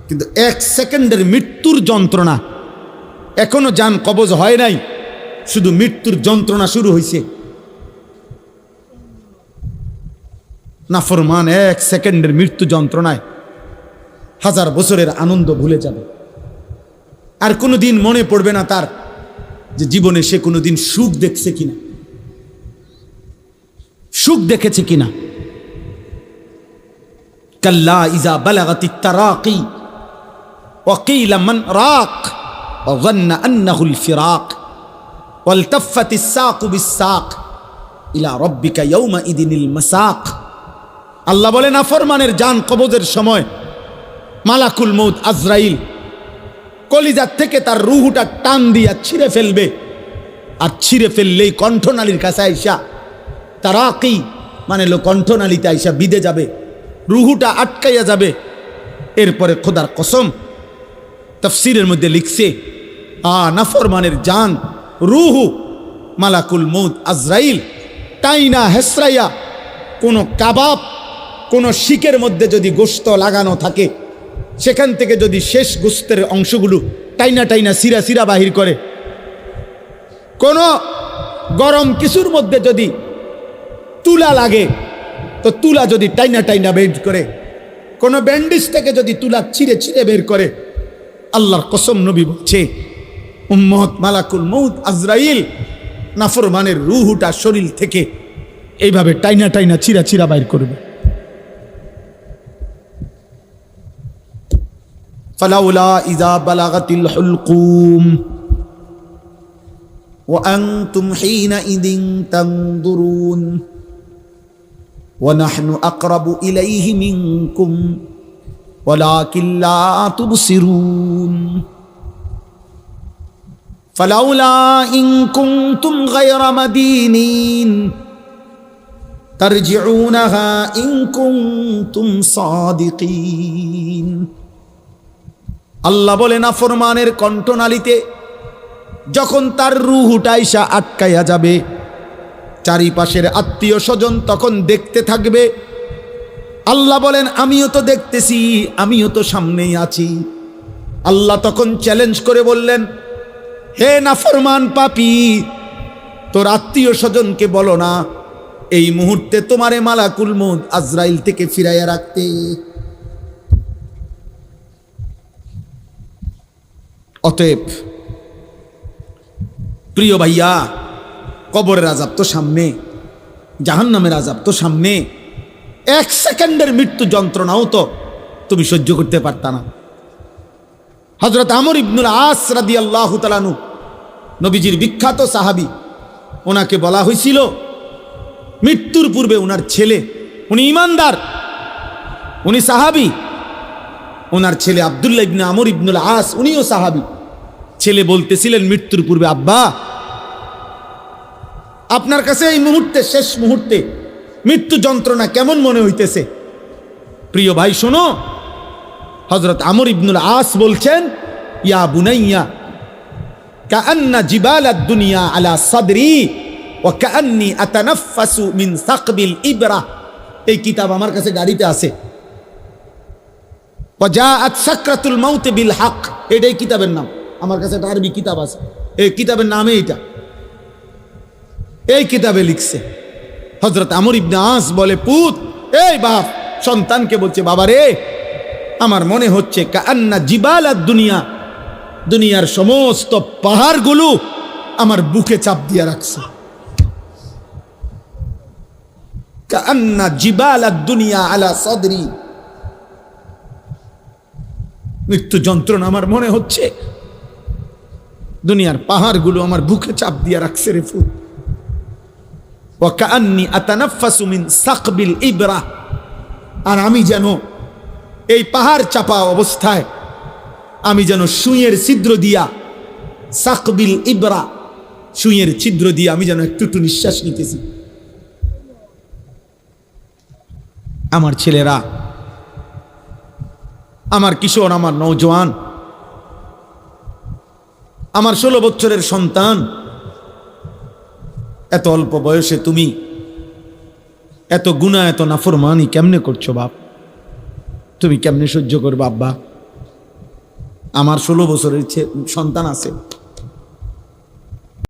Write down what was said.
কিন্তু 1 সেকেন্ডের মৃত্যুর যন্ত্রণা, এখনো জান কবজ হয় নাই, শুধু মৃত্যুর যন্ত্রণা শুরু হয়েছে। নাফরমান 1 সেকেন্ডের মৃত্যু যন্ত্রণায় 1000 বছরের আনন্দ ভুলে যাবে। আর কোনোদিন মনে পড়বে না তার যে জীবনে সে কোনোদিন সুখ দেখছে কিনা, সুখ দেখেছে কিনা। কাল্লা ইজা বালাগাতিত তারাকি ওয়া কিলা মান রাক ওয়া যান্না আন্নাহুল ফিরাক ওয়ালতাফাতিস সাকু বিস-সাক ইলা রাব্বিকা ইয়াওমা ইদিনিল মাসাক। আল্লাহ বলেন নাফরমানের জান কবজের সময় মালাকুল মউত আজরাইল কলিজার থেকে তার রূহটা টান দিয়া ছিঁড়ে ফেলবে। আর ছিঁড়ে ফেললেই কণ্ঠনালীর কাছে আইসা, তারাকি মানে লো কণ্ঠনালীতে আইসা বিদে যাবে, রূহটা আটকাইয়া যাবে। এরপরে খোদার কসম তাফসীরের মধ্যে লিখছে, নাফরমানের জান রূহু মালাকুল মউত আজরাইল টাইনা হেসরাইয়া কোনো কাবাব, কোনো শিকের মধ্যে যদি গোশত লাগানো থাকে, সেখান থেকে যদি শেষ গোশতের অংশগুলো টাইনা টাইনা সিরা সিরা বাহির করে, কোনো গরম কিছুর মধ্যে যদি তুলা লাগে তো তুলা যদি টাইনা টাইনা বের করে, কোনো ব্যান্ডেজ থেকে যদি তুলা ছিঁড়ে ছিঁড়ে বের করে, আল্লাহর কসম নবী বলছে উম্মত মালাকুল মউত আজরাইল নাফরমানের রূহটা শরীর থেকে এইভাবে টাইনা টাইনা ছিঁড়া ছিঁড়া বাইর করবে। ফালাউলা ইযা বালাগাতিল হুলকুম ওয়া আনতুম হিনাইযিন তানদুরুন ওয়া নাহনু আকরাবু ইলাইহি মিনকুম ওয়ালাকিন লা তুবসিরুন ফালাউলা ইন কুনতুম গায়রা মাদিনিন তারজিউনাহা ইন কুনতুম সাদিকিন। আল্লাহ বলে নাফরমানের কণ্ঠনালীতে যখন তার রূহটা আইসা আটকাইয়া যাবে, চারিপাশের আত্মীয় স্বজন তখন দেখতে থাকবে। আল্লাহ বলেন আমিও তো দেখতেছি, আমিও তো সামনেই আছি। আল্লাহ তখন চ্যালেঞ্জ করে বললেন, হে নাফরমান পাপী, তোর আত্মীয় স্বজনকে বলো না এই মুহূর্তে তোমারে মালাকুল মউত আজরাইল থেকে ফিরাইয়া রাখতে। অতএব প্রিয় ভাইয়া, কবরের আযাব তো সামনে, জাহান্নামের আযাব তো সামনে। 1 সেকেন্ডের মৃত্যু যন্ত্রণাও তো তুমি সহ্য করতে পারতা না। হযরত আমর ইবনুল আস রাদিয়াল্লাহু তাআলা আনহু নবীজির বিখ্যাত সাহাবী, ওনাকে বলা হয়েছিল মৃত্যুর পূর্বে ওনার ছেলে, উনি ইমানদার, উনি সাহাবী, ওনার ছেলে আব্দুল্লাহ ইবনে আমর ইবনুল আস উনিও সাহাবী। ছেলে বলতেছিলেন মৃত্যুর পূর্বে, আব্বা আপনার কাছে এই মুহূর্তে, শেষ মুহূর্তে মৃত্যু যন্ত্রণা কেমন মনে হইতেছে? প্রিয় ভাই শোনো, হযরত আমর ইবনুল আস বলছেন, ইয়া বুনাইয়া কাআন্না জিবালাদ দুনিয়া আলা সাদরি ওয়া কাআন্নি আতানাফাসু মিন সাকবিল ইবরা। এই কিতাব আমার কাছে গাড়িতে আছে। ওয়া জাআত সাকরাতুল মাউত বিল হক, এটাই কিতাবের নাম। আমার কাছে একটা আরবি কিতাব আছে, এই কিতাবের নামে এটা, এই কিতাবে লিখছে। হযরত আমর ইবনে আস বলে, পুত, এই বাপ সন্তানকে বলছে, বাবা রে, আমার মনে হচ্ছে কাআন্না জিবালাদ দুনিয়া, দুনিয়ার সমস্ত পাহাড়গুলো আমার বুকে চাপ দিয়ে রাখছে। কাআন্না জিবালাদ দুনিয়া আলা সাদরি, মৃত্যু যন্ত্রণা আমার মনে হচ্ছে দুনিয়ার পাহাড়গুলো আমার বুকে চাপ দিয়ে রাখছে রে ফুট। ওয়া কাআন্নি আতানাফাসু মিন সাকবিল ইবরা, আর আমি যেন এই পাহাড় চাপা অবস্থায় আমি যেন সুইয়ের ছিদ্র দিয়া, সাকবিল ইবরা, সুইয়ের ছিদ্র দিয়ে আমি যেন একটু একটু নিঃশ্বাস নিতেছি। আমার ছেলেরা, আমার কিশোর, আমার নওজোয়ান, আমার 16 বছরের সন্তান, এত অল্প বয়সে তুমি এত গুনাহ, এত নাফরমানি কেমনে করছো বাপ? তুমি কেমনে সহ্য করবে আব্বা? আমার 16 বছরের সন্তান আছে,